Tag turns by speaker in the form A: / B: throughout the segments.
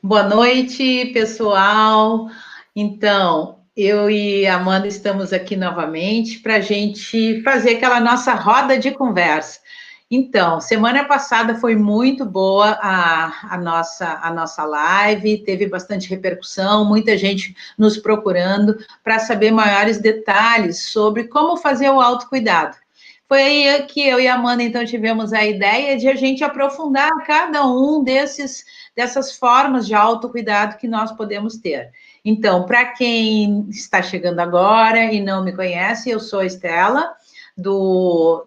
A: Boa noite, pessoal. Então, eu e a Amanda estamos aqui novamente para a gente fazer aquela nossa roda de conversa. Então, semana passada foi muito boa a nossa live, teve bastante repercussão, muita gente nos procurando para saber maiores detalhes sobre como fazer o autocuidado. Foi aí que eu e a Amanda, então, tivemos a ideia de a gente aprofundar cada um dessas formas de autocuidado que nós podemos ter. Então, para quem está chegando agora e não me conhece, eu sou a Estela,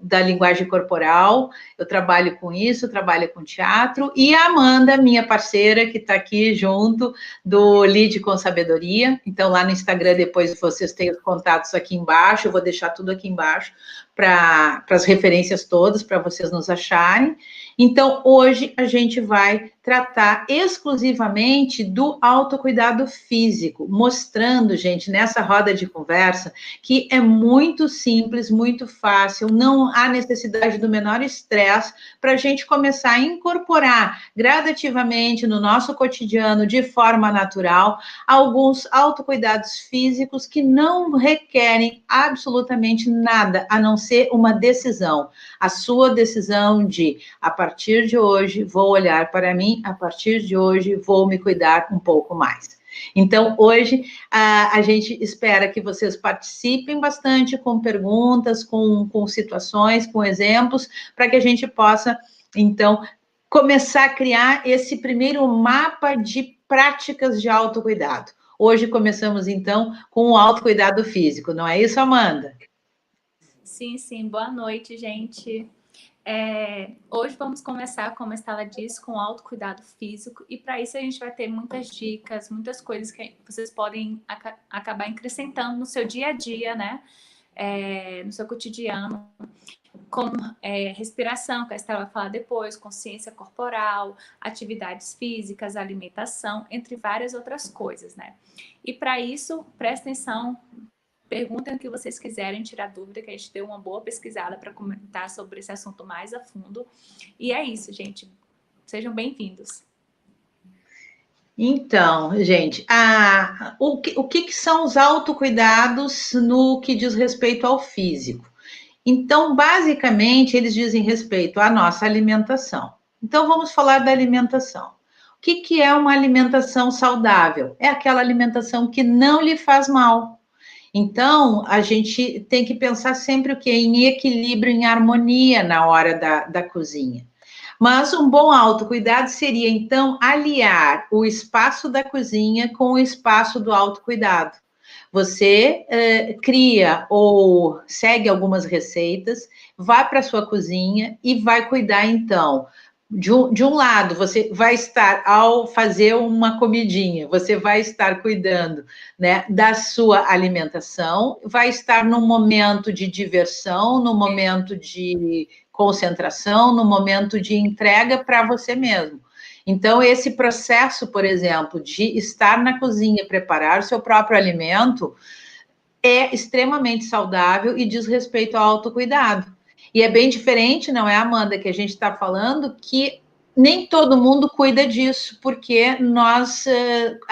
A: da linguagem corporal, eu trabalho com isso, trabalho com teatro, e a Amanda, minha parceira, que está aqui junto, do Lide com Sabedoria. Então, lá no Instagram, depois vocês têm os contatos aqui embaixo, eu vou deixar tudo aqui embaixo para as referências todas, para vocês nos acharem. Então, hoje a gente vai tratar exclusivamente do autocuidado físico, mostrando, gente, nessa roda de conversa, que é muito simples, muito fácil, não há necessidade do menor estresse para a gente começar a incorporar gradativamente no nosso cotidiano, de forma natural, alguns autocuidados físicos que não requerem absolutamente nada, a não ser uma decisão, a sua decisão de, a partir de hoje, vou olhar para mim, a partir de hoje, vou me cuidar um pouco mais. Então, hoje, a gente espera que vocês participem bastante com perguntas, com situações, com exemplos, para que a gente possa, então, começar a criar esse primeiro mapa de práticas de autocuidado. Hoje começamos, então, com o autocuidado físico, não é isso, Amanda?
B: Sim, sim. Boa noite, gente. Hoje vamos começar, como a Estela disse, com autocuidado físico, e para isso a gente vai ter muitas dicas, muitas coisas que vocês podem acabar acrescentando no seu dia a dia, né? No seu cotidiano, como respiração, que a Estela vai falar depois, consciência corporal, atividades físicas, alimentação, entre várias outras coisas, né? E para isso, presta atenção. Perguntem o que vocês quiserem, tirar dúvida, que a gente deu uma boa pesquisada para comentar sobre esse assunto mais a fundo. E é isso, gente. Sejam bem-vindos.
A: Então, gente, o que são os autocuidados no que diz respeito ao físico? Então, basicamente, eles dizem respeito à nossa alimentação. Então, vamos falar da alimentação. O que é uma alimentação saudável? É aquela alimentação que não lhe faz mal. Então, a gente tem que pensar sempre o que? Em equilíbrio, em harmonia na hora da cozinha. Mas um bom autocuidado seria, então, aliar o espaço da cozinha com o espaço do autocuidado. Você cria ou segue algumas receitas, vai para a sua cozinha e vai cuidar, então, de um lado, você vai estar, ao fazer uma comidinha, você vai estar cuidando, né, da sua alimentação, vai estar num momento de diversão, no momento de concentração, no momento de entrega para você mesmo. Então, esse processo, por exemplo, de estar na cozinha, preparar o seu próprio alimento, é extremamente saudável e diz respeito ao autocuidado. E é bem diferente, não é, Amanda, que a gente está falando, que nem todo mundo cuida disso, porque nós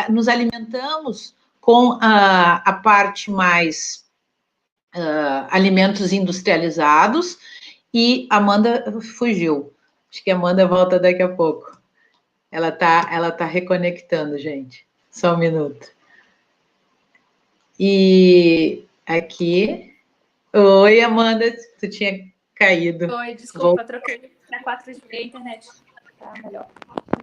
A: nos alimentamos com a parte mais alimentos industrializados, e a Amanda fugiu. Acho que a Amanda volta daqui a pouco. Ela tá reconectando, gente. Só um minuto. E aqui. Oi, Amanda, tu tinha caído.
B: Oi, desculpa, troquei na 4G a internet. Tá melhor.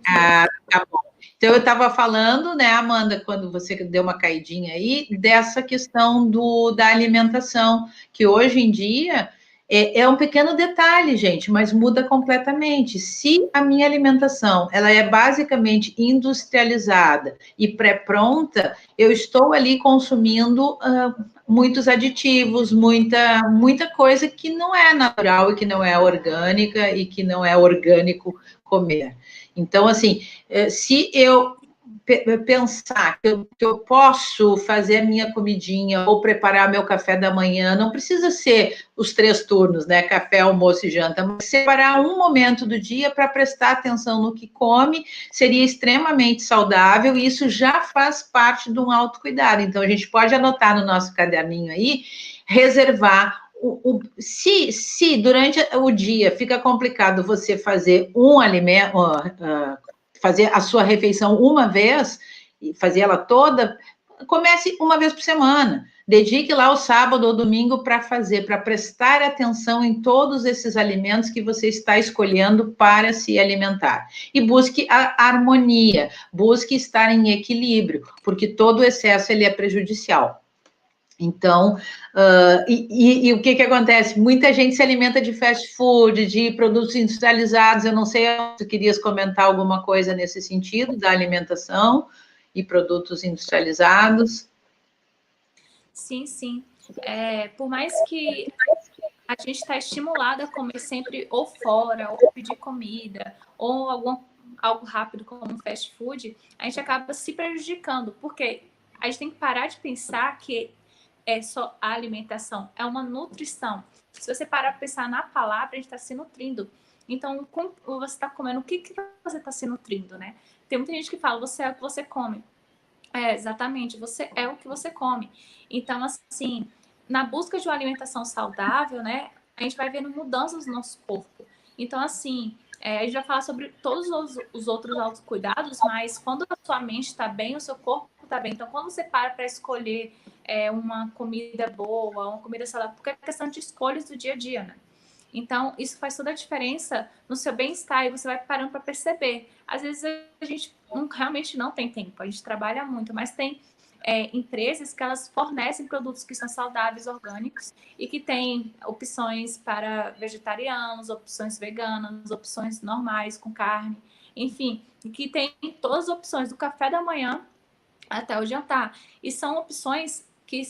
A: Tá bom. Então, eu estava falando, né, Amanda, quando você deu uma caidinha aí, dessa questão da alimentação, que hoje em dia é um pequeno detalhe, gente, mas muda completamente. Se a minha alimentação ela é basicamente industrializada e pré-pronta, eu estou ali consumindo muitos aditivos, muita coisa que não é natural e que não é orgânica e que não é orgânico comer. Então, assim, se eu pensar que eu posso fazer a minha comidinha ou preparar meu café da manhã, não precisa ser os 3 turnos, né? Café, almoço e janta, mas separar um momento do dia para prestar atenção no que come seria extremamente saudável e isso já faz parte de um autocuidado. Então, a gente pode anotar no nosso caderninho aí, reservar. Se durante o dia fica complicado você fazer um alimento, fazer a sua refeição uma vez, e fazer ela toda, comece uma vez por semana. Dedique lá o sábado ou domingo para fazer, para prestar atenção em todos esses alimentos que você está escolhendo para se alimentar. E busque a harmonia, busque estar em equilíbrio, porque todo excesso ele é prejudicial. Então, e o que acontece? Muita gente se alimenta de fast food, de produtos industrializados. Eu não sei se tu querias comentar alguma coisa nesse sentido, da alimentação e produtos industrializados.
B: Sim, sim. Por mais que a gente está estimulada a comer sempre ou fora, ou pedir comida, ou algo rápido como fast food, a gente acaba se prejudicando, porque a gente tem que parar de pensar que é só a alimentação, é uma nutrição. Se você parar para pensar na palavra, a gente está se nutrindo. Então, como você está comendo, o que você está se nutrindo, né? Tem muita gente que fala, você é o que você come. Exatamente, você é o que você come. Então, assim, na busca de uma alimentação saudável, né, a gente vai vendo mudanças no nosso corpo. Então, assim, a gente vai falar sobre todos os outros autocuidados, mas quando a sua mente está bem, o seu corpo está bem. Então, quando você para escolher uma comida boa, uma comida saudável, porque é questão de escolhas do dia a dia, né? Então, isso faz toda a diferença no seu bem-estar e você vai parando para perceber. Às vezes a gente realmente não tem tempo, a gente trabalha muito, mas tem empresas que elas fornecem produtos que são saudáveis, orgânicos e que têm opções para vegetarianos, opções veganas, opções normais com carne, enfim, e que tem todas as opções do café da manhã até o jantar. E são opções que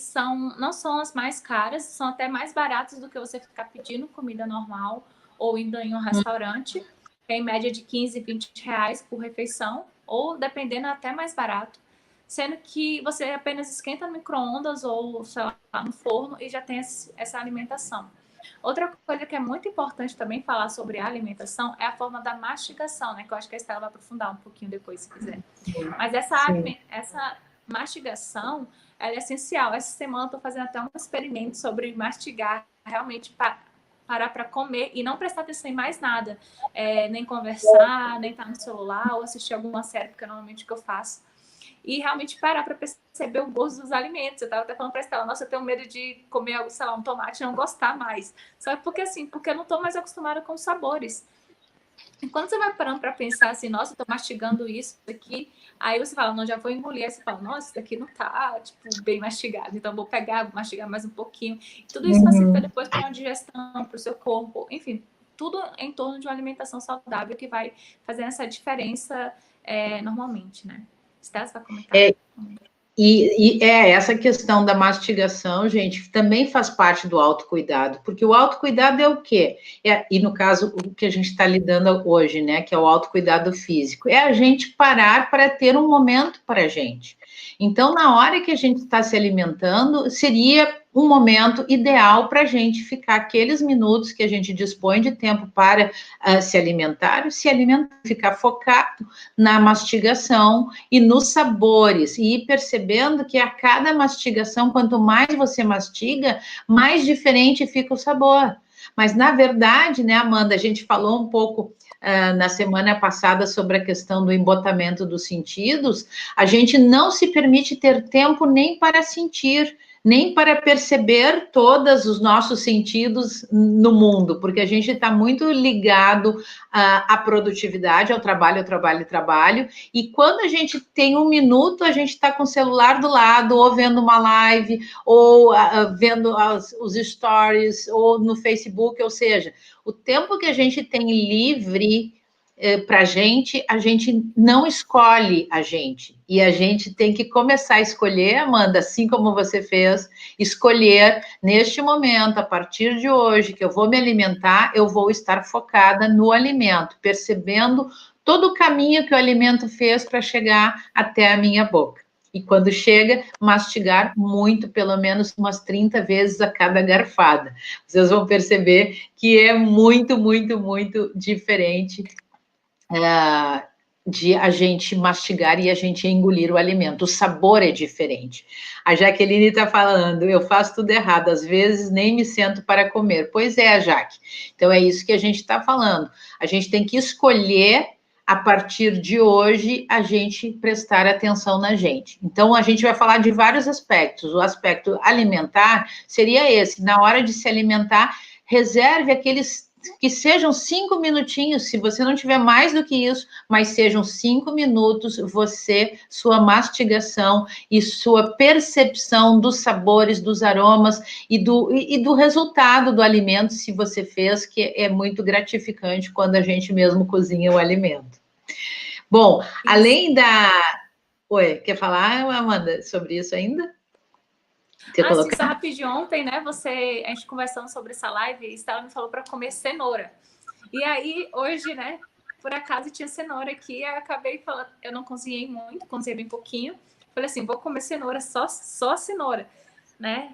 B: não são as mais caras, são até mais baratas do que você ficar pedindo comida normal ou indo em um restaurante, que é em média de 15, 20 reais por refeição, ou dependendo até mais barato, sendo que você apenas esquenta no micro-ondas ou, sei lá, no forno e já tem essa alimentação. Outra coisa que é muito importante também falar sobre a alimentação é a forma da mastigação, né? Que eu acho que a Estela vai aprofundar um pouquinho depois, se quiser. Mas essa mastigação, ela é essencial. Essa semana eu estou fazendo até um experimento sobre mastigar, realmente parar para comer e não prestar atenção em mais nada. Nem conversar, nem estar no celular ou assistir alguma série, porque é normalmente o que eu faço. E realmente parar para perceber o gosto dos alimentos. Eu estava até falando para a Estela, nossa, eu tenho medo de comer, sei lá, um tomate e não gostar mais. Só porque assim, porque eu não estou mais acostumada com os sabores. E quando você vai parando para pensar assim, nossa, eu tô mastigando isso aqui, aí você fala, não, já vou engolir. Aí você fala, nossa, isso daqui não tá, tipo, bem mastigado, então vou pegar, vou mastigar mais um pouquinho. Tudo isso facilita depois para uma digestão, para o seu corpo, enfim, tudo em torno de uma alimentação saudável que vai fazendo essa diferença normalmente, né? Estela, você vai comentar?
A: E essa questão da mastigação, gente, também faz parte do autocuidado, porque o autocuidado é o quê? E no caso, o que a gente está lidando hoje, né, que é o autocuidado físico, é a gente parar para ter um momento para a gente. Então, na hora que a gente está se alimentando, seria um momento ideal para a gente ficar aqueles minutos que a gente dispõe de tempo para se alimentar, ficar focado na mastigação e nos sabores, e ir percebendo que a cada mastigação, quanto mais você mastiga, mais diferente fica o sabor. Mas, na verdade, né, Amanda, a gente falou um pouco na semana passada sobre a questão do embotamento dos sentidos, a gente não se permite ter tempo nem para sentir, nem para perceber todos os nossos sentidos no mundo, porque a gente está muito ligado à produtividade, ao trabalho, e quando a gente tem um minuto, a gente está com o celular do lado, ou vendo uma live, ou vendo os stories, ou no Facebook, ou seja, o tempo que a gente tem livre para a gente não escolhe a gente. E a gente tem que começar a escolher, Amanda, assim como você fez, escolher neste momento, a partir de hoje, que eu vou me alimentar, eu vou estar focada no alimento, percebendo todo o caminho que o alimento fez para chegar até a minha boca. E quando chega, mastigar muito, pelo menos umas 30 vezes a cada garfada. Vocês vão perceber que é muito, muito, muito diferente de a gente mastigar e a gente engolir o alimento. O sabor é diferente. A Jaqueline está falando, eu faço tudo errado, às vezes nem me sento para comer. Pois é, Jaque. Então é isso que a gente está falando. A gente tem que escolher, a partir de hoje, a gente prestar atenção na gente. Então, a gente vai falar de vários aspectos. O aspecto alimentar seria esse. Na hora de se alimentar, reserve aqueles que sejam 5 minutinhos, se você não tiver mais do que isso, mas sejam 5 minutos, sua mastigação e sua percepção dos sabores, dos aromas e do resultado do alimento, se você fez, que é muito gratificante quando a gente mesmo cozinha o alimento. Bom, além da... Oi, quer falar, Amanda, sobre isso ainda?
B: Sim, só rapidinho. Ontem, né, a gente conversando sobre essa live, e Estela me falou para comer cenoura. E aí, hoje, né, por acaso tinha cenoura aqui, aí eu acabei falando, eu não cozinhei muito, cozinhei bem pouquinho. Falei assim, vou comer cenoura, só cenoura, né,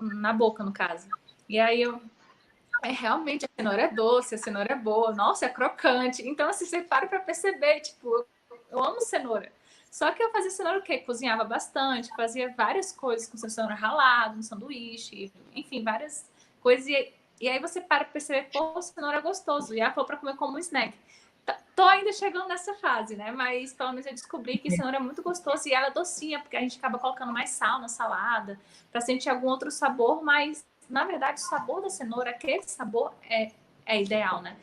B: na boca, no caso. E aí realmente a cenoura é doce, a cenoura é boa, nossa, é crocante. Então, assim, você para perceber, tipo, eu amo cenoura. Só que eu fazia cenoura o quê? Cozinhava bastante, fazia várias coisas com cenoura ralada, no sanduíche, enfim, várias coisas. E aí você para perceber, pô, cenoura é gostoso. E ela falou para comer como um snack. Tô ainda chegando nessa fase, né? Mas pelo menos eu descobri que cenoura é muito gostoso e ela é docinha, porque a gente acaba colocando mais sal na salada, para sentir algum outro sabor, mas na verdade o sabor da cenoura, aquele sabor é ideal, né?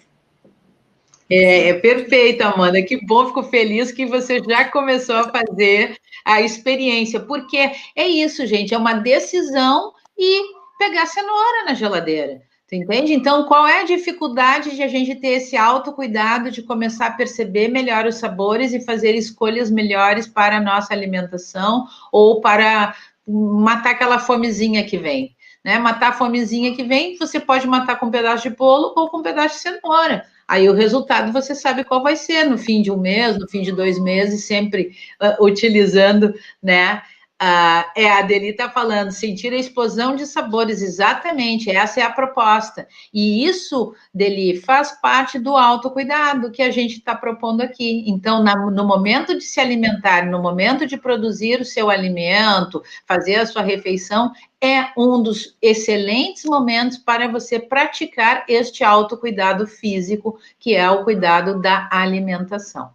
A: É perfeito, Amanda. Que bom, fico feliz que você já começou a fazer a experiência, porque é isso, gente, é uma decisão e pegar cenoura na geladeira. Tu entende? Então, qual é a dificuldade de a gente ter esse autocuidado, de começar a perceber melhor os sabores e fazer escolhas melhores para a nossa alimentação ou para matar aquela fomezinha que vem, né? Matar a fomezinha que vem, você pode matar com um pedaço de bolo ou com um pedaço de cenoura. Aí o resultado você sabe qual vai ser no fim de um mês, no fim de 2 meses, sempre utilizando, né? A Adeli está falando, sentir a explosão de sabores, exatamente, essa é a proposta. E isso, Deli, faz parte do autocuidado que a gente está propondo aqui. Então, no momento de se alimentar, no momento de produzir o seu alimento, fazer a sua refeição, é um dos excelentes momentos para você praticar este autocuidado físico, que é o cuidado da alimentação.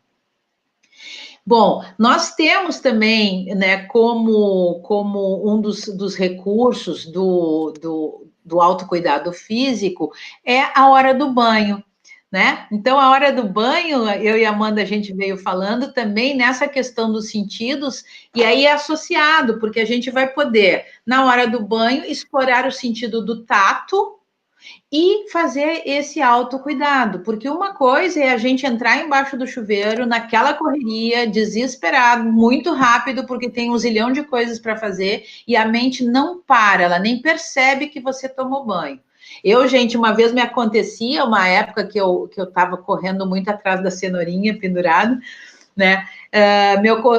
A: Bom, nós temos também, né, como um dos recursos do autocuidado físico, é a hora do banho, né? Então, a hora do banho, eu e a Amanda, a gente veio falando também nessa questão dos sentidos, e aí é associado, porque a gente vai poder, na hora do banho, explorar o sentido do tato, e fazer esse autocuidado, porque uma coisa é a gente entrar embaixo do chuveiro naquela correria, desesperado, muito rápido, porque tem um zilhão de coisas para fazer e a mente não para, ela nem percebe que você tomou banho. Eu, gente, uma vez me acontecia, uma época que eu estava correndo muito atrás da cenourinha pendurado, né?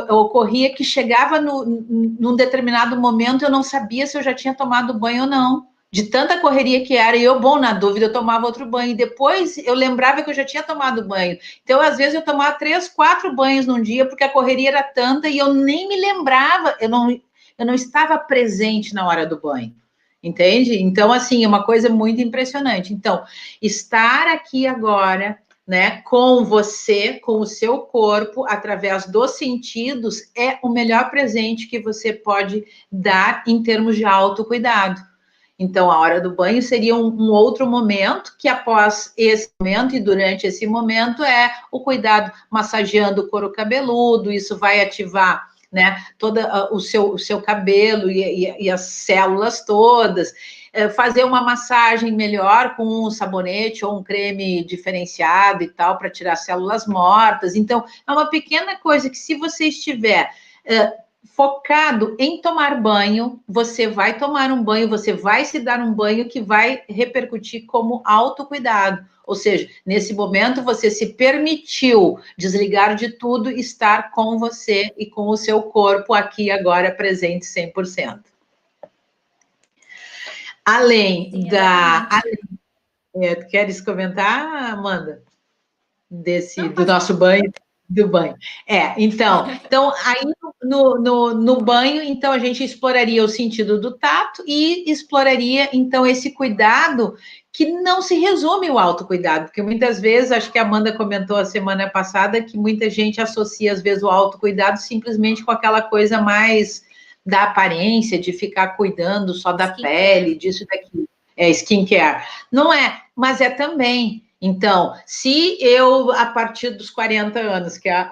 A: Ocorria que chegava num determinado momento, eu não sabia se eu já tinha tomado banho ou não, de tanta correria que era, e eu, bom, na dúvida, eu tomava outro banho, e depois eu lembrava que eu já tinha tomado banho. Então, às vezes, eu tomava 3, 4 banhos num dia, porque a correria era tanta, e eu nem me lembrava, eu não estava presente na hora do banho, entende? Então, assim, é uma coisa muito impressionante. Então, estar aqui agora, né, com você, com o seu corpo, através dos sentidos, é o melhor presente que você pode dar em termos de autocuidado. Então, a hora do banho seria um outro momento, que após esse momento e durante esse momento é o cuidado massageando o couro cabeludo, isso vai ativar, né, todo o seu cabelo e as células todas, fazer uma massagem melhor com um sabonete ou um creme diferenciado e tal, para tirar células mortas. Então, é uma pequena coisa que se você estiver focado em tomar banho, você vai tomar um banho, você vai se dar um banho que vai repercutir como autocuidado. Ou seja, nesse momento você se permitiu desligar de tudo, estar com você e com o seu corpo aqui agora presente 100%. Além
B: Sim,
A: da...
B: exatamente.
A: Queres comentar, Amanda?
B: Não,
A: Do
B: pode
A: nosso
B: falar.
A: banho, do banho. Então aí no banho, então a gente exploraria o sentido do tato e exploraria então esse cuidado que não se resume ao autocuidado, porque muitas vezes, acho que a Amanda comentou a semana passada que muita gente associa às vezes o autocuidado simplesmente com aquela coisa mais da aparência, de ficar cuidando só da
B: Skincare.
A: pele, disso e daquilo. É skincare. Não é, mas é também. Então, se eu, a partir dos 40 anos, que é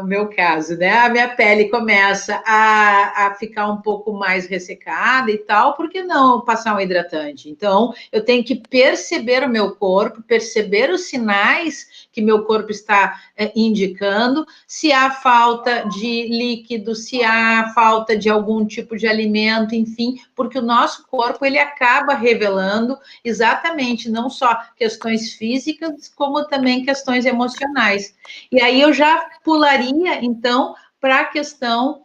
A: o meu caso, né, a minha pele começa a ficar um pouco mais ressecada e tal, por que não passar um hidratante? Então, eu tenho que perceber o meu corpo, perceber os sinais que meu corpo está indicando, se há falta de líquido, se há falta de algum tipo de alimento, enfim, porque o nosso corpo, ele acaba revelando exatamente não só questões físicas, como também questões emocionais. E aí eu já pularia, então, para a questão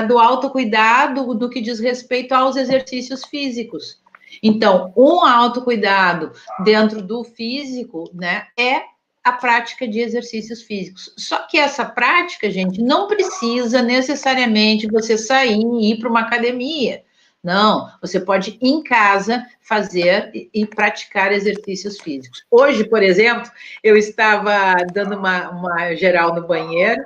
A: do autocuidado, do que diz respeito aos exercícios físicos. Então, um autocuidado dentro do físico, né, é a prática de exercícios físicos. Só que essa prática, gente, não precisa necessariamente você sair e ir para uma academia. Não, você pode em casa fazer e praticar exercícios físicos. Hoje, por exemplo, eu estava dando uma geral no banheiro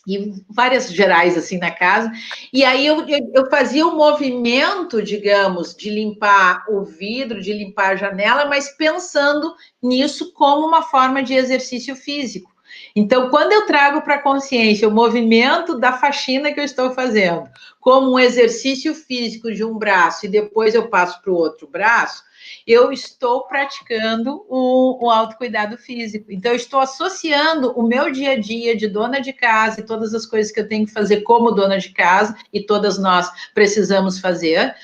A: e várias gerais assim na casa, e aí eu fazia um movimento, digamos, de limpar o vidro, de limpar a janela, mas pensando nisso como uma forma de exercício físico. Então, quando eu trago para a consciência o movimento da faxina que eu estou fazendo, como um exercício físico de um braço, e depois eu passo para o outro braço, eu estou praticando o autocuidado físico. Então, eu estou associando o meu dia a dia de dona de casa e todas as coisas que eu tenho que fazer como dona de casa, e todas nós precisamos fazer,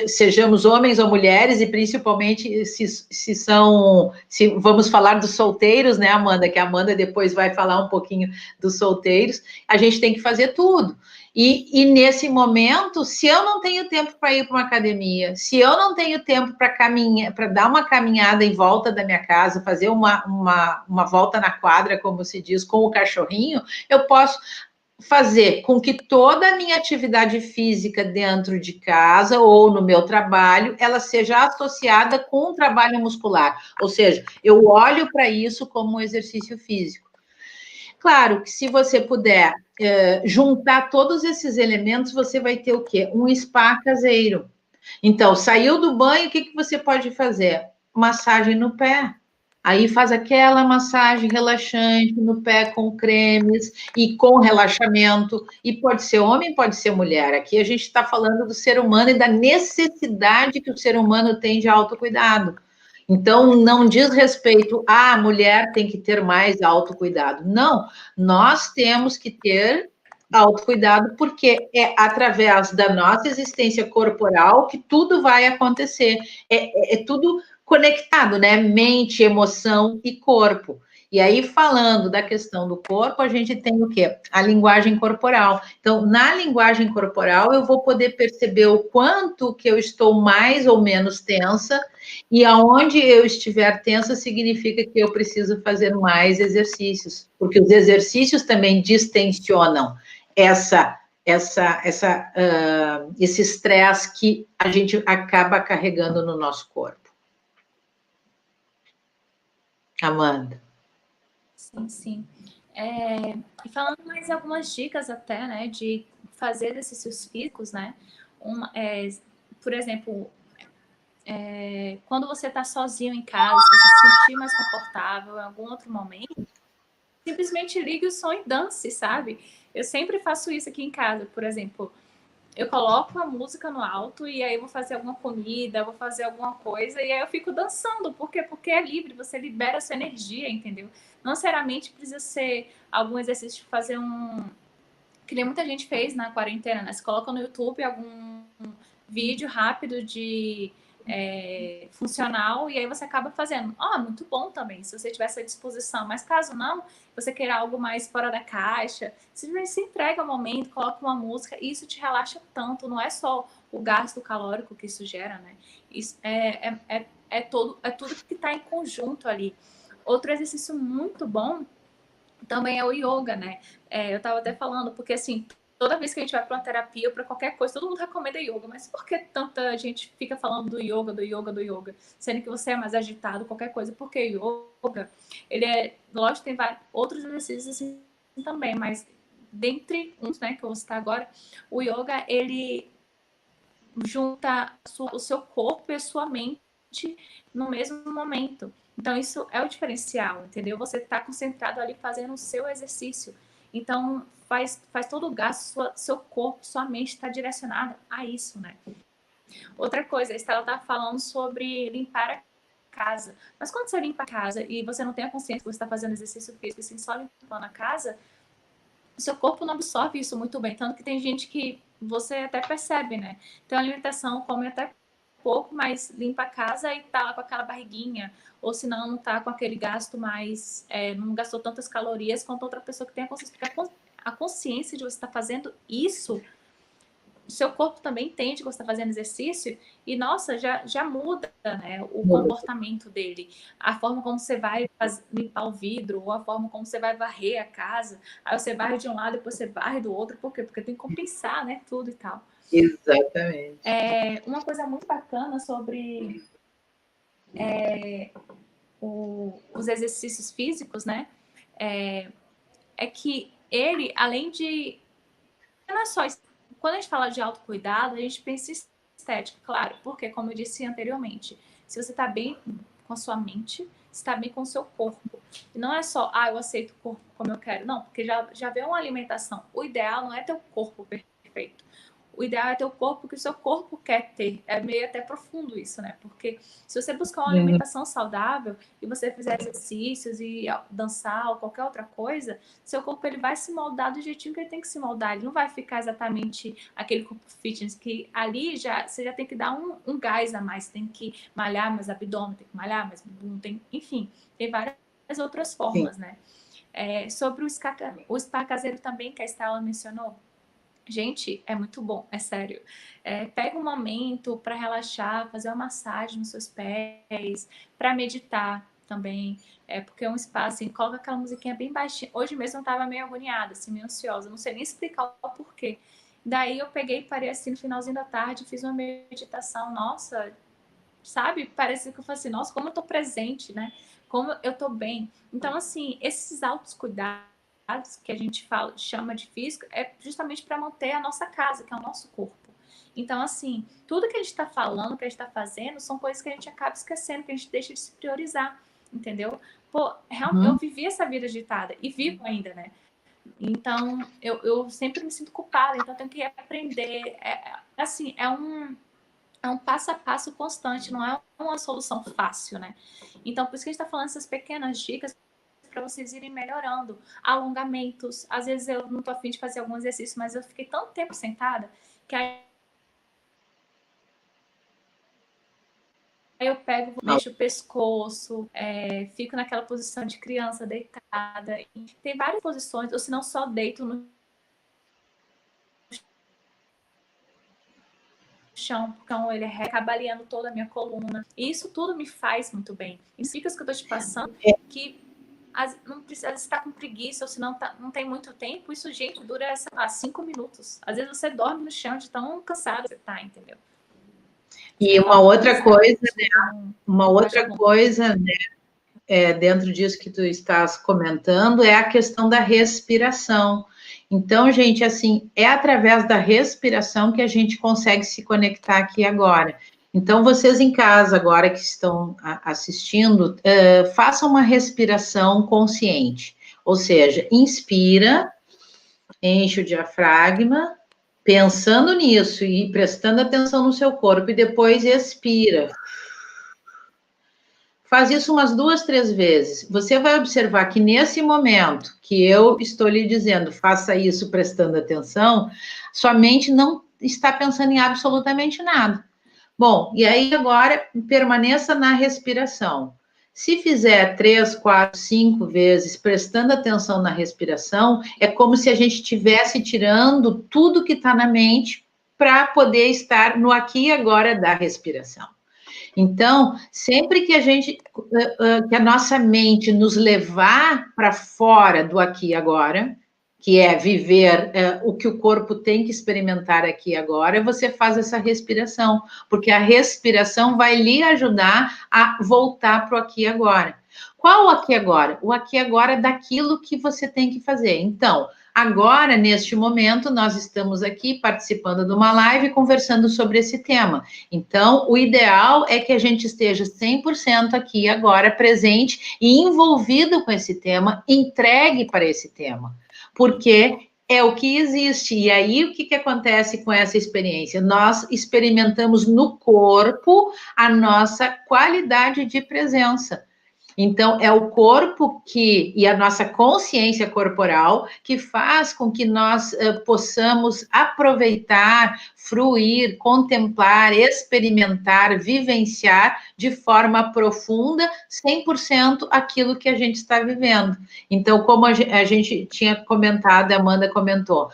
A: sejamos homens ou mulheres, e principalmente se vamos falar dos solteiros, né, Amanda? Que a Amanda depois vai falar um pouquinho dos solteiros, a gente tem que fazer tudo. E nesse momento, se eu não tenho tempo para ir para uma academia, se eu não tenho tempo para caminhar, para dar uma caminhada em volta da minha casa, fazer uma volta na quadra, como se diz, com o cachorrinho, eu posso fazer com que toda a minha atividade física dentro de casa ou no meu trabalho, ela seja associada com o trabalho muscular. Ou seja, eu olho para isso como um exercício físico. Claro que se você puder juntar todos esses elementos, você vai ter o quê? Um spa caseiro. Então, saiu do banho, o que, que você pode fazer? Massagem no pé. Aí faz aquela massagem relaxante no pé com cremes e com relaxamento. E pode ser homem, pode ser mulher. Aqui a gente está falando do ser humano e da necessidade que o ser humano tem de autocuidado. Então, não diz respeito à mulher tem que ter mais autocuidado. Não, nós temos que ter autocuidado, porque é através da nossa existência corporal que tudo vai acontecer. É tudo conectado, né? Mente, emoção e corpo. E aí, falando da questão do corpo, a gente tem o quê? A linguagem corporal. Então, na linguagem corporal, eu vou poder perceber o quanto que eu estou mais ou menos tensa, e aonde eu estiver tensa, significa que eu preciso fazer mais exercícios, porque os exercícios também distensionam esse estresse que a gente acaba carregando no nosso corpo. Amanda.
B: Sim, sim. E falando mais algumas dicas até, né, de fazer exercícios físicos, né? Por exemplo, quando você está sozinho em casa, se você se sentir mais confortável em algum outro momento, simplesmente ligue o som e dance, sabe? Eu sempre faço isso aqui em casa, por exemplo. Eu coloco a música no alto e aí eu vou fazer alguma comida, vou fazer alguma coisa e aí eu fico dançando. Por quê? Porque é livre, você libera a sua energia, entendeu? Não necessariamente precisa ser algum exercício de fazer que nem muita gente fez na quarentena, né? Você coloca no YouTube algum vídeo rápido de funcional e aí você acaba fazendo. Muito bom também, se você tiver essa disposição. Mas caso não, você queira algo mais fora da caixa, simplesmente se entrega ao momento, coloca uma música e isso te relaxa tanto. Não é só o gasto calórico que isso gera, né? Isso é tudo que está em conjunto ali. Outro exercício muito bom também é o yoga, né? Eu estava até falando, porque assim, toda vez que a gente vai para uma terapia ou para qualquer coisa, todo mundo recomenda yoga, mas por que tanta gente fica falando do yoga, do yoga, do yoga, sendo que você é mais agitado, qualquer coisa? Porque yoga, ele lógico, tem vários outros exercícios assim também, mas dentre uns, né, que eu vou citar agora, o yoga, ele junta o seu corpo e a sua mente no mesmo momento. Então, isso é o diferencial, entendeu? Você está concentrado ali fazendo o seu exercício. Então, faz todo o gasto, seu corpo, sua mente está direcionada a isso, né? Outra coisa, a Estela está falando sobre limpar a casa. Mas quando você limpa a casa e você não tem a consciência que você está fazendo exercício físico, assim, só limpando a casa, o seu corpo não absorve isso muito bem. Tanto que tem gente que você até percebe, né? Tem uma alimentação, come até pouco, mas limpa a casa e tá lá com aquela barriguinha. Ou senão não tá com aquele gasto mais... não gastou tantas calorias quanto outra pessoa que tem a consciência. Porque a consciência de você estar fazendo isso, o seu corpo também entende que você está fazendo exercício e, nossa, já muda, né, o comportamento dele. A forma como você vai limpar o vidro, ou a forma como você vai varrer a casa. Aí você varre de um lado, depois você varre do outro. Por quê? Porque tem que compensar, né, tudo e tal.
A: Exatamente.
B: Uma coisa muito bacana sobre os exercícios físicos, né, é que ele, além de... Não é só... Quando a gente fala de autocuidado, a gente pensa em estética, claro, porque, como eu disse anteriormente, se você está bem com a sua mente, você está bem com o seu corpo. E não é só, eu aceito o corpo como eu quero. Não, porque já vem uma alimentação. O ideal não é ter o corpo perfeito. O ideal é ter o corpo que o seu corpo quer ter. É meio até profundo isso, né? Porque se você buscar uma alimentação saudável e você fizer exercícios e dançar ou qualquer outra coisa, seu corpo ele vai se moldar do jeitinho que ele tem que se moldar. Ele não vai ficar exatamente aquele corpo fitness que ali você já tem que dar um gás a mais. Tem que malhar mais abdômen, tem que malhar mais bumbum, enfim, tem várias outras formas, né? Sobre o spa caseiro também, que a Estela mencionou. Gente, é muito bom, é sério. Pega um momento para relaxar, fazer uma massagem nos seus pés, para meditar também. Porque é um espaço, assim, coloca aquela musiquinha bem baixinha. Hoje mesmo eu tava meio agoniada, assim, meio ansiosa, não sei nem explicar o porquê. Daí eu peguei, parei assim no finalzinho da tarde, fiz uma meditação, nossa, sabe? Parece que eu falei assim, nossa, como eu tô presente, né? Como eu tô bem. Então, assim, esses altos cuidados que a gente chama de físico é justamente para manter a nossa casa, que é o nosso corpo. Então, assim, tudo que a gente está falando, que a gente está fazendo, são coisas que a gente acaba esquecendo, que a gente deixa de se priorizar, entendeu? Pô, realmente, eu vivi essa vida agitada e vivo ainda, né? Então, eu sempre me sinto culpada, então eu tenho que aprender. Assim, é um passo a passo constante, não é uma solução fácil, né? Então, por isso que a gente está falando essas pequenas dicas para vocês irem melhorando. Alongamentos. Às vezes eu não tô afim de fazer algum exercício, mas eu fiquei tanto tempo sentada que aí eu pego, mexo o pescoço, fico naquela posição de criança deitada. Tem várias posições, ou se não só deito no chão, porque ele acaba aliando toda a minha coluna. E isso tudo me faz muito bem. As dicas que eu tô te passando, que não precisa estar com preguiça, ou se não, não tem muito tempo, isso, gente, dura 5 minutos. Às vezes você dorme no chão de tão cansado que você tá, entendeu?
A: E uma outra coisa, né, dentro disso que tu estás comentando, é a questão da respiração. Então, gente, assim, é através da respiração que a gente consegue se conectar aqui agora. Então, vocês em casa, agora que estão assistindo, façam uma respiração consciente. Ou seja, inspira, enche o diafragma, pensando nisso e prestando atenção no seu corpo, e depois expira. Faz isso umas 2, 3 vezes. Você vai observar que nesse momento que eu estou lhe dizendo, faça isso prestando atenção, sua mente não está pensando em absolutamente nada. Bom, e aí agora permaneça na respiração. Se fizer 3, 4, 5 vezes prestando atenção na respiração, é como se a gente estivesse tirando tudo que está na mente para poder estar no aqui e agora da respiração. Então, sempre que que a nossa mente nos levar para fora do aqui e agora, que é viver o que o corpo tem que experimentar aqui e agora, você faz essa respiração, porque a respiração vai lhe ajudar a voltar para o aqui e agora. Qual o aqui e agora? O aqui e agora é daquilo que você tem que fazer. Então, agora, neste momento, nós estamos aqui participando de uma live conversando sobre esse tema. Então, o ideal é que a gente esteja 100% aqui agora, presente e envolvido com esse tema, entregue para esse tema, porque é o que existe. E aí, o que, que acontece com essa experiência? Nós experimentamos no corpo a nossa qualidade de presença. Então, é o corpo e a nossa consciência corporal que faz com que nós possamos aproveitar, fruir, contemplar, experimentar, vivenciar de forma profunda 100% aquilo que a gente está vivendo. Então, como a gente tinha comentado, a Amanda comentou,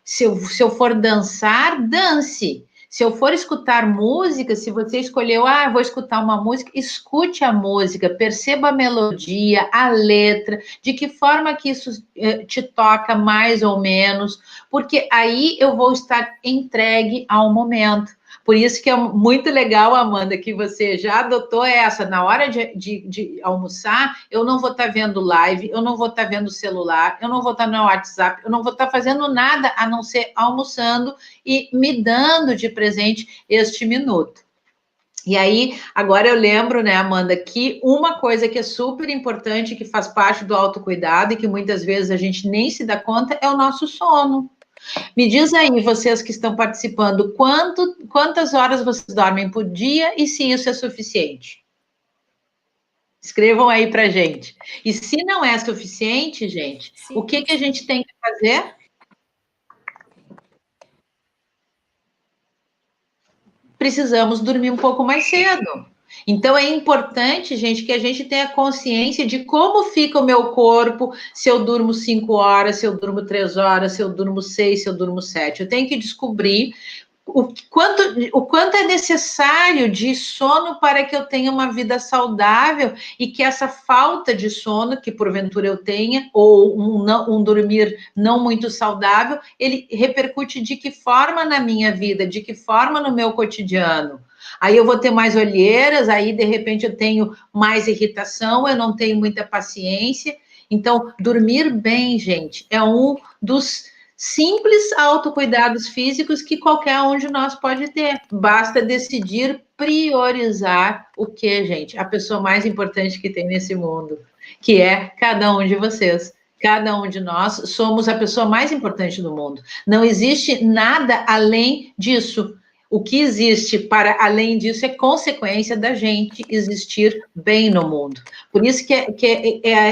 A: se eu for dançar, dance. Se eu for escutar música, se você escolheu, vou escutar uma música, escute a música, perceba a melodia, a letra, de que forma que isso te toca mais ou menos, porque aí eu vou estar entregue ao momento. Por isso que é muito legal, Amanda, que você já adotou essa. Na hora de almoçar, eu não vou estar vendo live, eu não vou estar vendo celular, eu não vou estar no WhatsApp, eu não vou estar fazendo nada a não ser almoçando e me dando de presente este minuto. E aí, agora eu lembro, né, Amanda, que uma coisa que é super importante, que faz parte do autocuidado e que muitas vezes a gente nem se dá conta, é o nosso sono. Me diz aí, vocês que estão participando, quantas horas vocês dormem por dia e se isso é suficiente? Escrevam aí pra gente. E se não é suficiente, gente,
B: Sim.
A: o que a gente tem que fazer? Precisamos dormir um pouco mais cedo. Então é importante, gente, que a gente tenha consciência de como fica o meu corpo, se eu durmo 5 horas, se eu durmo 3 horas, se eu durmo 6, se eu durmo 7. Eu tenho que descobrir o quanto é necessário de sono para que eu tenha uma vida saudável e que essa falta de sono, que porventura eu tenha, ou um dormir não muito saudável, ele repercute de que forma na minha vida, de que forma no meu cotidiano. Aí eu vou ter mais olheiras, aí de repente eu tenho mais irritação, eu não tenho muita paciência. Então, dormir bem, gente, é um dos simples autocuidados físicos que qualquer um de nós pode ter. Basta decidir priorizar o que, gente? A pessoa mais importante que tem nesse mundo, que é cada um de vocês. Cada um de nós somos a pessoa mais importante do mundo. Não existe nada além disso. O que existe para além disso é consequência da gente existir bem no mundo. Por isso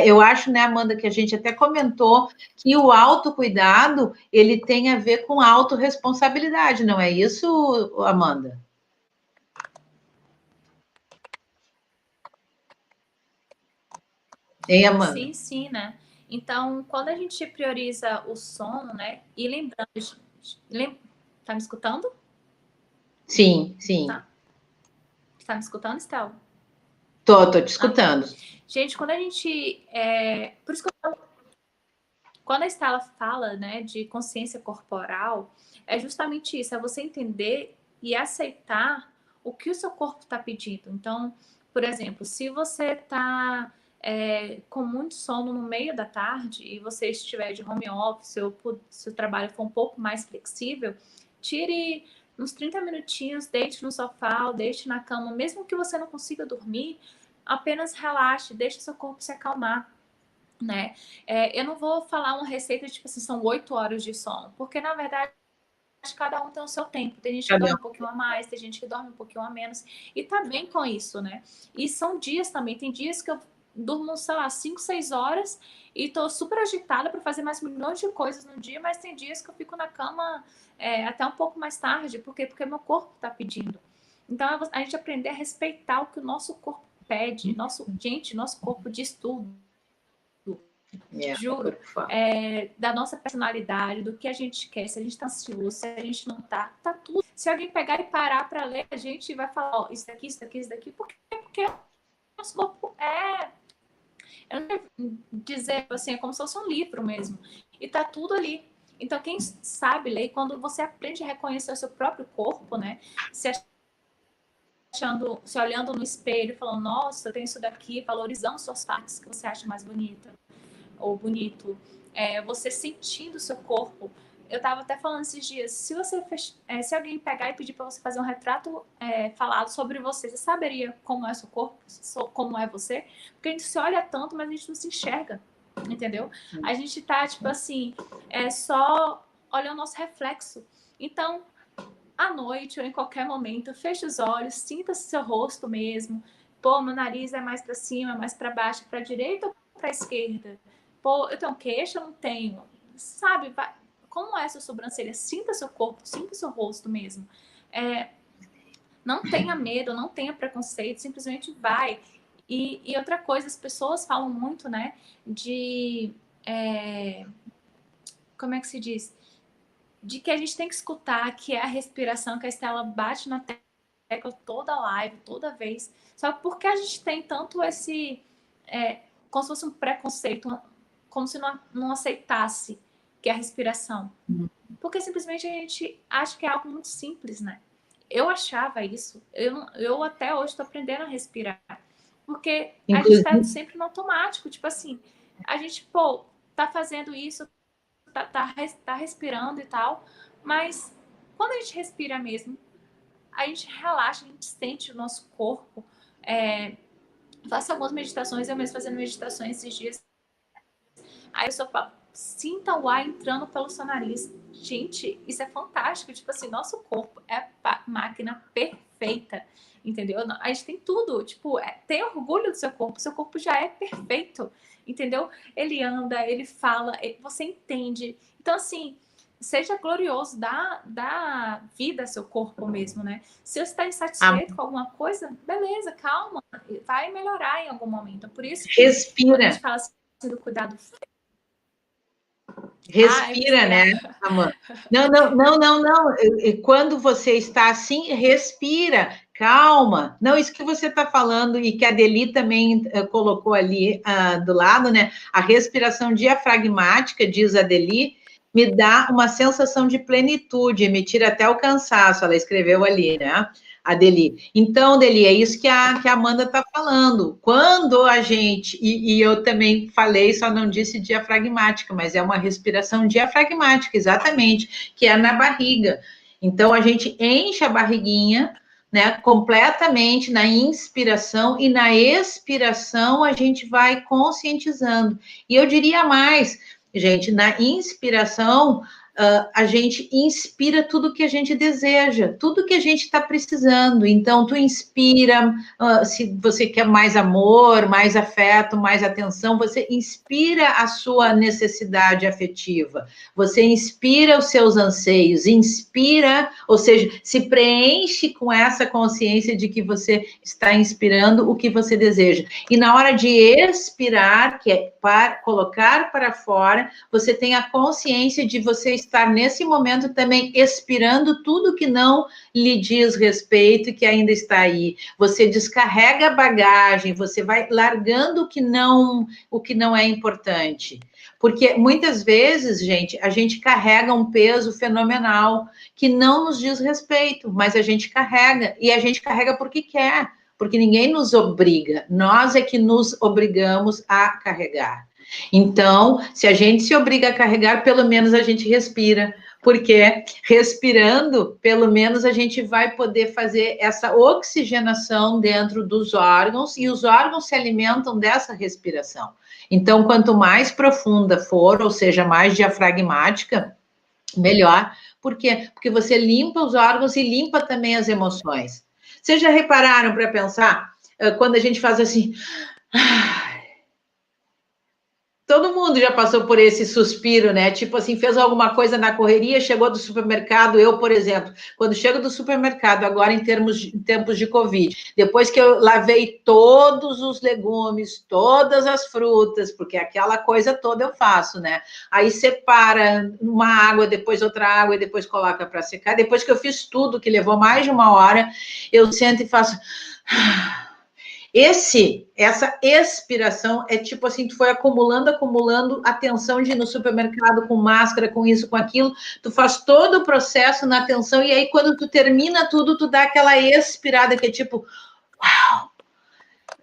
A: eu acho, né, Amanda, que a gente até comentou que o autocuidado, ele tem a ver com autorresponsabilidade, não é isso, Amanda? Hein, Amanda?
B: Sim, sim, né? Então, quando a gente prioriza o sono, né? E lembrando. Tá me escutando?
A: Sim, sim.
B: Tá me escutando, Estela?
A: Tô te escutando.
B: Gente, quando a gente. Por isso que quando a Estela fala, né, de consciência corporal, é justamente isso, é você entender e aceitar o que o seu corpo está pedindo. Então, por exemplo, se você está com muito sono no meio da tarde e você estiver de home office ou se o trabalho for um pouco mais flexível, tire uns 30 minutinhos, deite no sofá ou deite na cama, mesmo que você não consiga dormir, apenas relaxe, deixe seu corpo se acalmar. Né? Eu não vou falar uma receita tipo assim, são 8 horas de sono, porque na verdade que cada um tem o seu tempo. Tem gente que dorme um pouquinho a mais, tem gente que dorme um pouquinho a menos. E tá bem com isso, né? E são dias também. Tem dias que eu durmo, sei lá, 5, 6 horas e tô super agitada para fazer mais milhões de coisas no dia, mas tem dias que eu fico na cama até um pouco mais tarde. Por quê? Porque meu corpo tá pedindo. Então, a gente aprender a respeitar o que o nosso corpo pede. Nosso corpo diz tudo. Juro, da nossa personalidade, do que a gente quer, se a gente tá ansioso, se a gente não tá tudo. Se alguém pegar e parar para ler, a gente vai falar, ó, isso daqui, isso daqui, isso daqui, porque o nosso corpo eu não quero dizer assim, é como se fosse um livro mesmo, e tá tudo ali. Então, quem sabe ler, quando você aprende a reconhecer o seu próprio corpo, né, se olhando no espelho, falando, nossa, eu tenho isso daqui, valorizando suas partes que você acha mais bonita ou bonito, você sentindo o seu corpo. Eu estava até falando esses dias, se alguém pegar e pedir para você fazer um retrato falado sobre você, você saberia como é o seu corpo, como é você? Porque a gente se olha tanto, mas a gente não se enxerga, entendeu? A gente tá, tipo assim, só olhando o nosso reflexo. Então, à noite ou em qualquer momento, feche os olhos, sinta seu rosto mesmo. Pô, meu nariz é mais para cima, mais para baixo, para a direita ou para a esquerda? Pô, eu tenho queixo, eu não tenho. Sabe, como é a sua sobrancelha? Sinta seu corpo, sinta seu rosto mesmo. Não tenha medo, não tenha preconceito, simplesmente vai. E outra coisa, as pessoas falam muito, né, de... como é que se diz? De que a gente tem que escutar, que é a respiração, que a Estela bate na tecla toda live, toda vez. Só que por que a gente tem tanto esse... como se fosse um preconceito, como se não aceitasse que é a respiração. Porque simplesmente a gente acha que é algo muito simples, né? Eu achava isso. Eu até hoje estou aprendendo a respirar. Porque a gente está sempre no automático. Tipo assim, a gente, tá fazendo isso, tá respirando e tal. Mas quando a gente respira mesmo, a gente relaxa, a gente sente o nosso corpo. Faço algumas meditações, eu mesmo fazendo meditações esses dias. Aí eu só falo, sinta o ar entrando pelo seu nariz. Gente, isso é fantástico. Tipo assim, nosso corpo é a máquina perfeita, entendeu? A gente tem tudo. Tipo, tem orgulho do seu corpo. Seu corpo já é perfeito, entendeu? Ele anda, ele fala, você entende. Então, assim, seja glorioso, dá vida ao seu corpo mesmo, né? Se você está insatisfeito com alguma coisa, beleza, calma. Vai melhorar em algum momento. Por isso que
A: respira.
B: quando a gente fala assim do cuidado...
A: Respira, né, Amanda? Não. Quando você está assim, respira, calma. Não, isso que você está falando e que a Adeli também colocou ali do lado, né? A respiração diafragmática, diz a Adeli, me dá uma sensação de plenitude, me tira até o cansaço, ela escreveu ali, né? Adeli. Então, Adeli, é isso que a Amanda está falando. Quando a gente, e eu também falei, só não disse diafragmática, mas é uma respiração diafragmática, exatamente, que é na barriga. Então, a gente enche a barriguinha, né, completamente na inspiração e na expiração a gente vai conscientizando. E eu diria mais, gente, na inspiração... a gente inspira tudo que a gente deseja, tudo que a gente está precisando. Então, tu inspira, se você quer mais amor, mais afeto, mais atenção, você inspira a sua necessidade afetiva, você inspira os seus anseios, inspira, ou seja, se preenche com essa consciência de que você está inspirando o que você deseja. E na hora de expirar, que é colocar para fora, você tem a consciência de você estar nesse momento também expirando tudo que não lhe diz respeito e que ainda está aí. Você descarrega a bagagem, você vai largando o que não é importante. Porque muitas vezes, gente, a gente carrega um peso fenomenal que não nos diz respeito, mas a gente carrega, e a gente carrega porque quer, porque ninguém nos obriga, nós é que nos obrigamos a carregar. Então, se a gente se obriga a carregar, pelo menos a gente respira, porque respirando, pelo menos a gente vai poder fazer essa oxigenação dentro dos órgãos, e os órgãos se alimentam dessa respiração. Então, quanto mais profunda for, ou seja, mais diafragmática, melhor, Por quê? Porque você limpa os órgãos e limpa também as emoções. Vocês já repararam para pensar, quando a gente faz assim... Todo mundo já passou por esse suspiro, né? Tipo assim, fez alguma coisa na correria, chegou do supermercado. Eu, por exemplo, quando chego do supermercado, agora em tempos de Covid, depois que eu lavei todos os legumes, todas as frutas, porque aquela coisa toda eu faço, né? Aí separa uma água, depois outra água, e depois coloca para secar. Depois que eu fiz tudo, que levou mais de uma hora, eu sento e faço. Essa expiração é tipo assim, tu foi acumulando a tensão de ir no supermercado com máscara, com isso, com aquilo, tu faz todo o processo na tensão, e aí quando tu termina tudo, tu dá aquela expirada que é tipo, uau,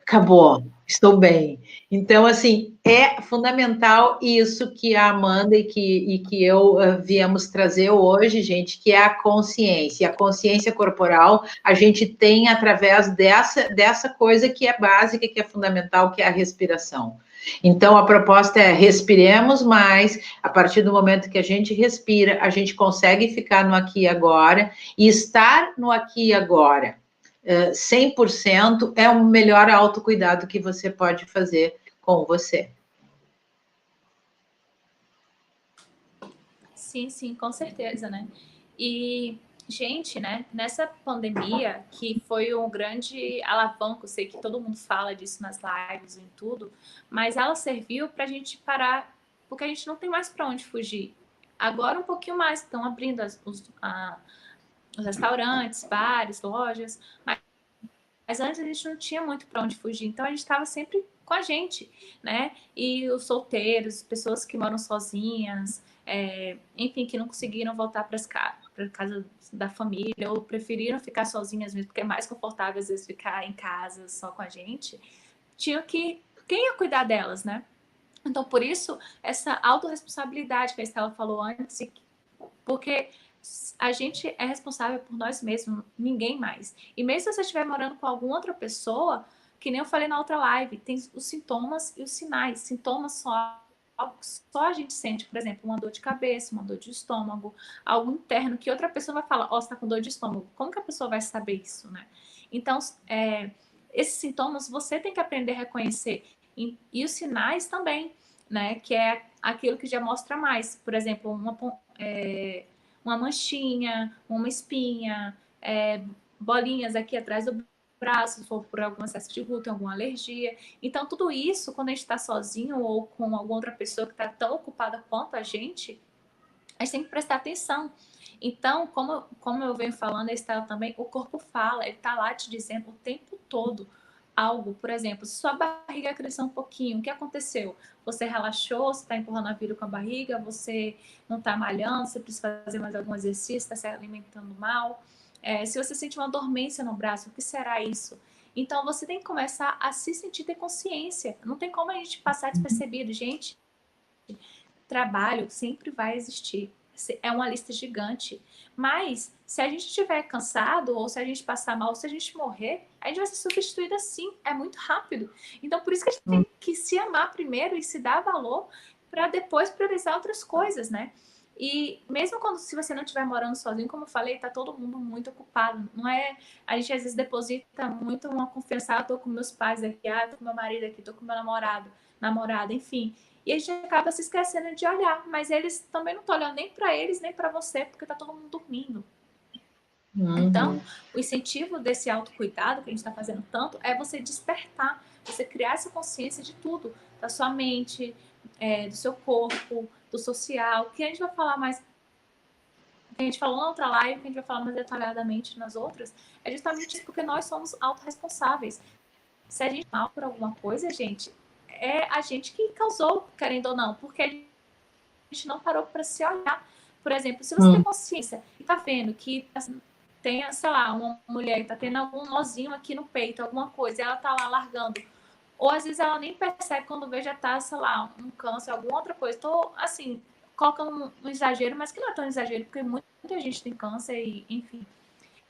A: acabou, estou bem. Então, assim, é fundamental isso que a Amanda e que eu viemos trazer hoje, gente, que é a consciência. E a consciência corporal a gente tem através dessa coisa que é básica, que é fundamental, que é a respiração. Então, a proposta é respiremos mais. A partir do momento que a gente respira, a gente consegue ficar no aqui e agora, e estar no aqui e agora 100% é o melhor autocuidado que você pode fazer com você.
B: Sim, sim, com certeza, né? E, gente, né, nessa pandemia, que foi um grande alavanco, sei que todo mundo fala disso nas lives e em tudo, mas ela serviu para a gente parar, porque a gente não tem mais para onde fugir. Agora um pouquinho mais, estão abrindo os restaurantes, bares, lojas, mas antes a gente não tinha muito para onde fugir, então a gente estava sempre com a gente, né? E os solteiros, pessoas que moram sozinhas, enfim, que não conseguiram voltar para casa da família ou preferiram ficar sozinhas mesmo, porque é mais confortável às vezes ficar em casa só com a gente, tinham que... Quem ia cuidar delas, né? Então, por isso, essa autorresponsabilidade que a Estela falou antes, porque a gente é responsável por nós mesmos, ninguém mais. E mesmo se você estiver morando com alguma outra pessoa, que nem eu falei na outra live, tem os sintomas e os sinais. Sintomas só a gente sente, por exemplo, uma dor de cabeça, uma dor de estômago, algo interno que outra pessoa vai falar, ó, você tá com dor de estômago. Como que a pessoa vai saber isso, né? Então, esses sintomas você tem que aprender a reconhecer. E os sinais também, né? Que é aquilo que já mostra mais. Por exemplo, uma manchinha, uma espinha, bolinhas aqui atrás do braço, se for por algum excesso de glúten, alguma alergia. Então, tudo isso, quando a gente está sozinho ou com alguma outra pessoa que está tão ocupada quanto a gente tem que prestar atenção. Então, como eu venho falando, a Estela também, o corpo fala, ele está lá te dizendo o tempo todo algo. Por exemplo, se sua barriga cresceu um pouquinho, o que aconteceu? Você relaxou, você está empurrando a vida com a barriga, você não está malhando, você precisa fazer mais algum exercício, está se alimentando mal. Se você sente uma dormência no braço, o que será isso? Então, você tem que começar a se sentir, ter consciência. Não tem como a gente passar despercebido. Gente, trabalho sempre vai existir. É uma lista gigante. Mas, se a gente estiver cansado, ou se a gente passar mal, ou se a gente morrer, a gente vai ser substituído assim. É muito rápido. Então, por isso que a gente tem que se amar primeiro e se dar valor para depois priorizar outras coisas, né? E mesmo se você não estiver morando sozinho, como eu falei, tá todo mundo muito ocupado. Não é... A gente às vezes deposita muito uma confiança. Tô com meus pais aqui, tô com meu marido aqui, tô com meu namorada, enfim. E a gente acaba se esquecendo de olhar, mas eles também não estão olhando nem para eles, nem para você, porque tá todo mundo dormindo. Então, o incentivo desse autocuidado que a gente está fazendo tanto é você despertar, você criar essa consciência de tudo, da sua mente, do seu corpo, do social, que a gente vai falar mais, que a gente falou na outra live, que a gente vai falar mais detalhadamente nas outras, é justamente isso, porque nós somos autorresponsáveis. Se a gente é mal por alguma coisa, gente, é a gente que causou, querendo ou não, porque a gente não parou para se olhar. Por exemplo, se você tem consciência e tá vendo que assim, tem, sei lá, uma mulher que tá tendo algum nozinho aqui no peito, alguma coisa, e ela tá lá largando, ou às vezes ela nem percebe quando vê já tá, sei lá, um câncer, alguma outra coisa. Tô, assim, colocando um exagero, mas que não é tão exagero, porque muita gente tem câncer e, enfim.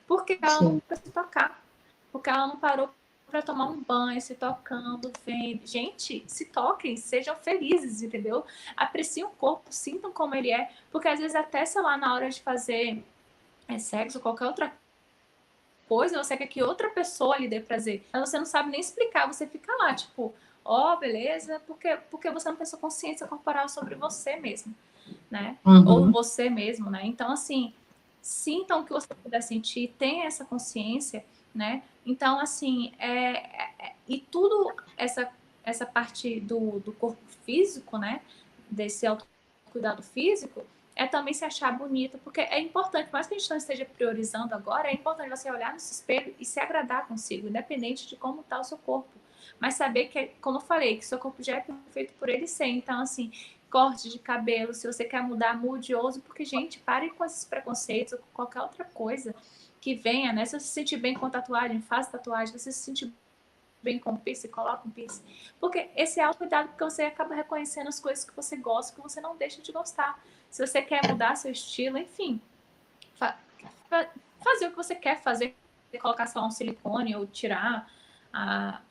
B: Porque ela não precisa tocar, porque ela não parou para tomar um banho, se tocando, vendo. Gente, se toquem, sejam felizes, entendeu? Apreciem o corpo, sintam como ele é, porque às vezes até, sei lá, na hora de fazer sexo, qualquer outra coisa, você quer que outra pessoa lhe dê prazer. Mas você não sabe nem explicar, você fica lá, tipo, ó, beleza, porque você não tem essa consciência corporal sobre você mesmo, né? Ou você mesmo, né? Então, assim, sintam o que você puder sentir, tenha essa consciência, né? Então, assim, e tudo essa parte do corpo físico, né? Desse autocuidado físico, é também se achar bonita, porque é importante, mais que a gente não esteja priorizando agora, é importante você olhar no espelho e se agradar consigo, independente de como está o seu corpo. Mas saber que, como eu falei, que seu corpo já é perfeito por ele ser. Então, assim, corte de cabelo, se você quer mudar, mude, ouse, porque, gente, pare com esses preconceitos ou com qualquer outra coisa que venha, né? Se você se sentir bem com tatuagem, faça tatuagem. Se você se sentir bem com piercing, coloca um piercing. Porque esse é autocuidado, porque você acaba reconhecendo as coisas que você gosta, que você não deixa de gostar. Se você quer mudar seu estilo, enfim, fazer o que você quer fazer, colocar só um silicone ou tirar,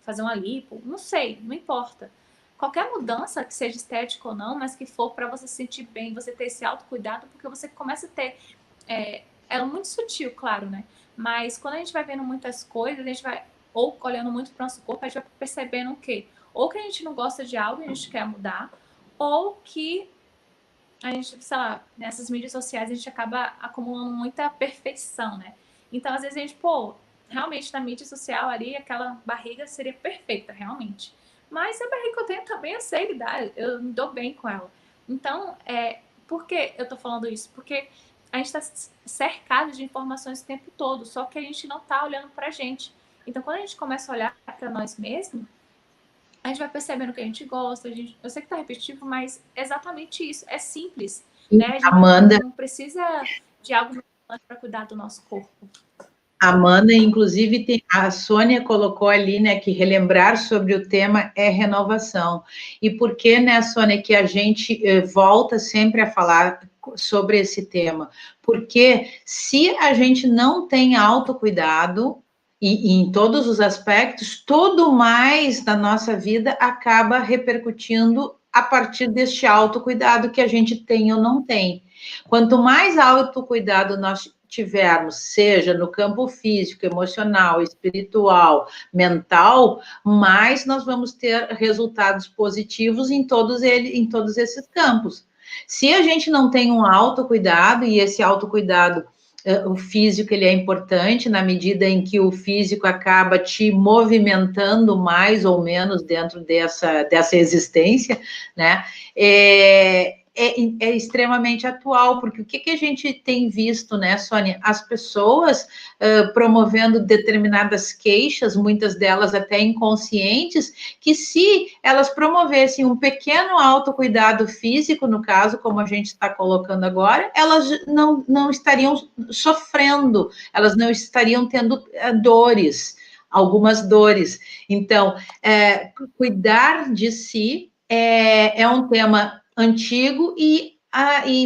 B: fazer uma lipo, não sei, não importa. Qualquer mudança, que seja estética ou não, mas que for para você se sentir bem, você ter esse autocuidado, porque você começa a ter... É muito sutil, claro, né? Mas quando a gente vai vendo muitas coisas, a gente vai, ou olhando muito para o nosso corpo, a gente vai percebendo o quê? Ou que a gente não gosta de algo e a gente quer mudar, ou que a gente, sei lá, nessas mídias sociais a gente acaba acumulando muita perfeição, né? Então, às vezes a gente, pô, realmente na mídia social ali, aquela barriga seria perfeita, realmente. Mas a barriga que eu tenho também eu sei lidar, eu me dou bem com ela. Então, por que eu tô falando isso? Porque a gente está cercado de informações o tempo todo, só que a gente não tá olhando pra gente. Então, quando a gente começa a olhar para nós mesmos, a gente vai percebendo o que a gente gosta. Eu sei que tá repetitivo, mas é exatamente isso. É simples, né? A gente
A: Amanda,
B: não precisa de algo para cuidar do nosso corpo.
A: Amanda, inclusive, a Sônia colocou ali, né, que relembrar sobre o tema é renovação. E por que, né, Sônia, que a gente volta sempre a falar sobre esse tema? Porque se a gente não tem autocuidado, e em todos os aspectos, tudo mais da nossa vida acaba repercutindo a partir deste autocuidado que a gente tem ou não tem. Quanto mais autocuidado nós tivermos, seja no campo físico, emocional, espiritual, mental, mais nós vamos ter resultados positivos em todos esses campos. Se a gente não tem um autocuidado, e esse autocuidado, o físico, ele é importante na medida em que o físico acaba te movimentando mais ou menos dentro dessa existência, né? É extremamente atual, porque o que a gente tem visto, né, Sônia? As pessoas promovendo determinadas queixas, muitas delas até inconscientes, que se elas promovessem um pequeno autocuidado físico, no caso, como a gente está colocando agora, elas não estariam sofrendo, elas não estariam tendo dores, algumas dores. Então, cuidar de si é um tema antigo e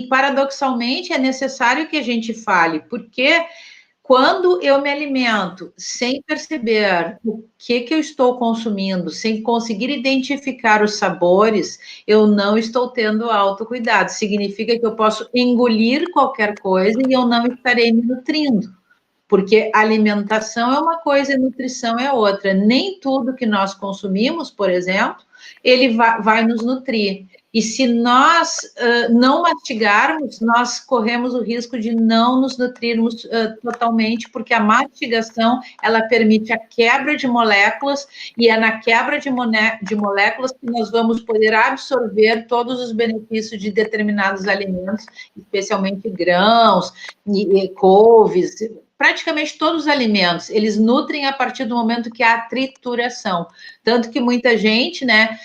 A: paradoxalmente é necessário que a gente fale, porque quando eu me alimento sem perceber o que eu estou consumindo, sem conseguir identificar os sabores, eu não estou tendo autocuidado. Significa que eu posso engolir qualquer coisa e eu não estarei me nutrindo. Porque alimentação é uma coisa e nutrição é outra. Nem tudo que nós consumimos, por exemplo, ele vai nos nutrir. E se nós não mastigarmos, nós corremos o risco de não nos nutrirmos totalmente, porque a mastigação, ela permite a quebra de moléculas, e é na quebra de moléculas que nós vamos poder absorver todos os benefícios de determinados alimentos, especialmente grãos, e couves, praticamente todos os alimentos, eles nutrem a partir do momento que há a trituração. Tanto que muita gente, né,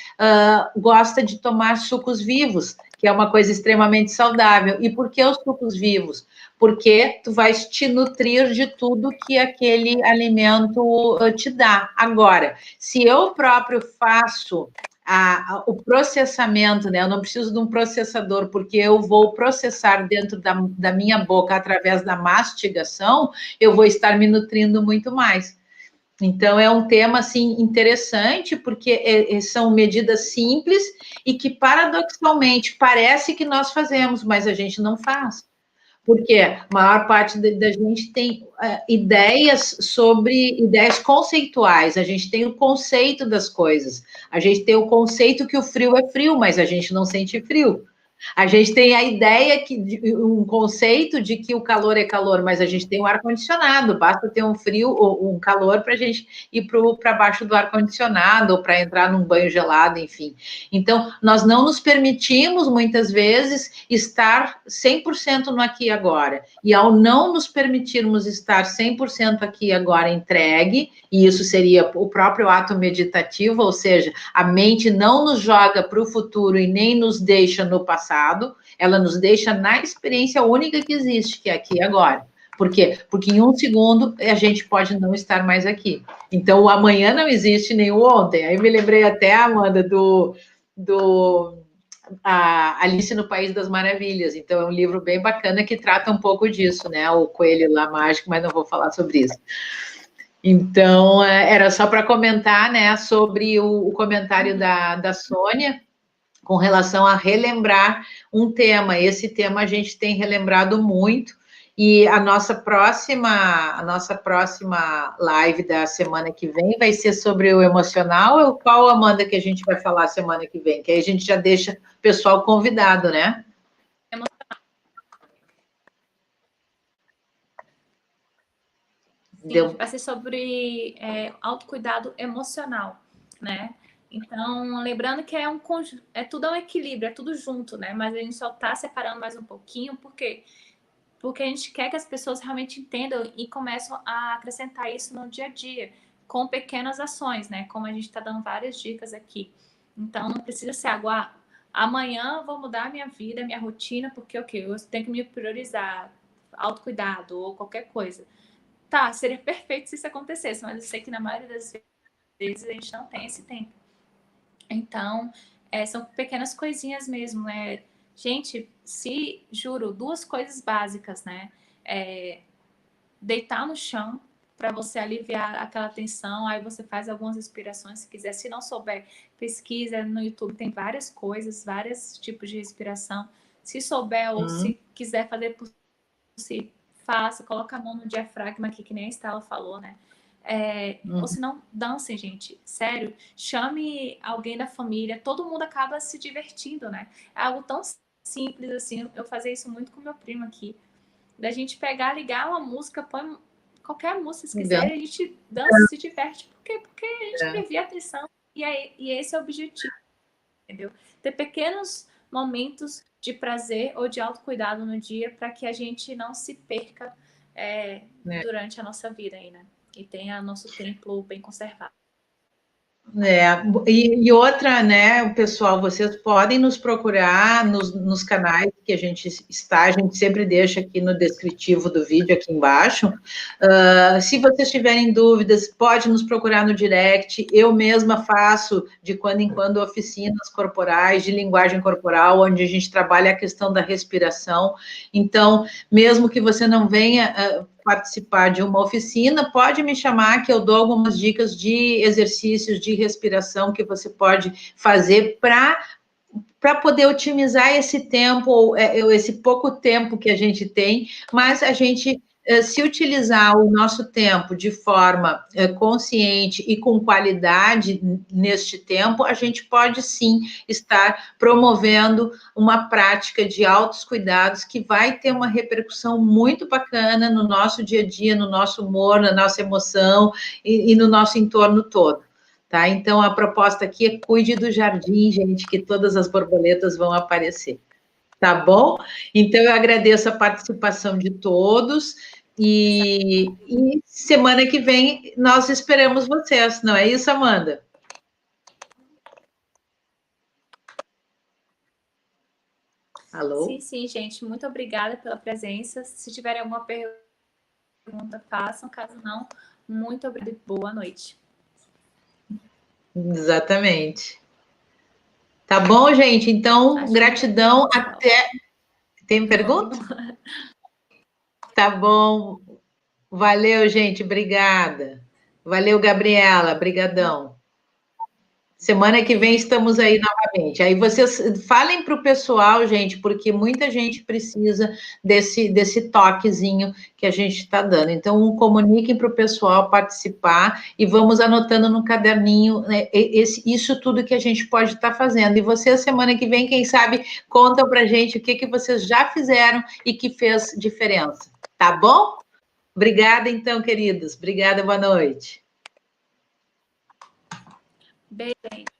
A: gosta de tomar sucos vivos, que é uma coisa extremamente saudável. E por que os sucos vivos? Porque tu vais te nutrir de tudo que aquele alimento te dá. Agora, se eu próprio faço o processamento, né? Eu não preciso de um processador, porque eu vou processar dentro da minha boca através da mastigação, eu vou estar me nutrindo muito mais. Então, é um tema, assim, interessante, porque são medidas simples e que, paradoxalmente, parece que nós fazemos, mas a gente não faz. Porque a maior parte da gente tem ideias conceituais, a gente tem o conceito das coisas, a gente tem o conceito que o frio é frio, mas a gente não sente frio. A gente tem a ideia um conceito de que o calor é calor, mas a gente tem um ar-condicionado, basta ter um frio ou um calor para a gente ir para baixo do ar-condicionado ou para entrar num banho gelado, enfim. Então, nós não nos permitimos, muitas vezes, estar 100% no aqui e agora. E ao não nos permitirmos estar 100% aqui e agora entregue, e isso seria o próprio ato meditativo, ou seja, a mente não nos joga para o futuro e nem nos deixa no passado, ela nos deixa na experiência única que existe, que é aqui e agora. Por quê? Porque em um segundo a gente pode não estar mais aqui. Então, o amanhã não existe nem o ontem. Aí me lembrei até, Amanda, a Alice no País das Maravilhas. Então, é um livro bem bacana que trata um pouco disso, né? O coelho lá mágico, mas não vou falar sobre isso. Então, era só para comentar, né, sobre o comentário da Sônia, com relação a relembrar um tema. Esse tema a gente tem relembrado muito, e a nossa próxima live da semana que vem vai ser sobre o emocional. Qual, Amanda, que a gente vai falar semana que vem? Que aí a gente já deixa o pessoal convidado, né?
B: Sim, vai ser sobre autocuidado emocional, né? Então, lembrando que tudo é um equilíbrio, é tudo junto, né? Mas a gente só tá separando mais um pouquinho, porque a gente quer que as pessoas realmente entendam e começam a acrescentar isso no dia a dia, com pequenas ações, né? Como a gente está dando várias dicas aqui. Então, não precisa ser amanhã eu vou mudar a minha vida, a minha rotina, porque eu tenho que me priorizar, autocuidado ou qualquer coisa. Tá, seria perfeito se isso acontecesse, mas eu sei que na maioria das vezes a gente não tem esse tempo. Então, são pequenas coisinhas mesmo, né? Gente, juro, 2 coisas básicas, né? Deitar no chão para você aliviar aquela tensão, aí você faz algumas respirações, se quiser. Se não souber, pesquisa no YouTube, tem várias coisas, vários tipos de respiração. Se souber ou se quiser fazer por si, faça, coloca a mão no diafragma aqui, que nem a Estela falou, né? Ou se não, dancem, gente. Sério, chame alguém da família, todo mundo acaba se divertindo, né? É algo tão simples assim. Eu fazia isso muito com meu primo aqui. Da gente pegar, ligar uma música, põe qualquer música, se quiser, a gente dança, se diverte. Por quê? Porque a gente devia atenção. E esse é o objetivo, entendeu? Ter pequenos momentos de prazer ou de autocuidado no dia para que a gente não se perca durante a nossa vida aí, né? E tenha nosso templo bem conservado.
A: E outra, né, pessoal, vocês podem nos procurar nos canais que a gente sempre deixa aqui no descritivo do vídeo, aqui embaixo. Se vocês tiverem dúvidas, pode nos procurar no direct. Eu mesma faço, de quando em quando, oficinas corporais, de linguagem corporal, onde a gente trabalha a questão da respiração. Então, mesmo que você não venha participar de uma oficina, pode me chamar que eu dou algumas dicas de exercícios de respiração que você pode fazer para poder otimizar esse tempo, esse pouco tempo que a gente tem, mas a gente, se utilizar o nosso tempo de forma consciente e com qualidade neste tempo, a gente pode sim estar promovendo uma prática de altos cuidados que vai ter uma repercussão muito bacana no nosso dia a dia, no nosso humor, na nossa emoção e no nosso entorno todo. Tá? Então, a proposta aqui é cuide do jardim, gente, que todas as borboletas vão aparecer. Tá bom? Então, eu agradeço a participação de todos e semana que vem nós esperamos vocês, não é isso, Amanda? Alô?
B: Sim, sim, gente. Muito obrigada pela presença. Se tiverem alguma pergunta, façam. Caso não, muito obrigada e boa noite.
A: Exatamente. Tá bom, gente? Então, gratidão. Até. Tem pergunta? Tá bom. Valeu, gente. Obrigada. Valeu, Gabriela. Brigadão. Semana que vem estamos aí novamente. Aí vocês falem para o pessoal, gente, porque muita gente precisa desse toquezinho que a gente está dando. Então, comuniquem para o pessoal participar e vamos anotando no caderninho, né, isso tudo que a gente pode estar fazendo. E vocês, semana que vem, quem sabe, contam para a gente o que vocês já fizeram e que fez diferença. Tá bom? Obrigada, então, queridos. Obrigada, boa noite.
B: Beijo.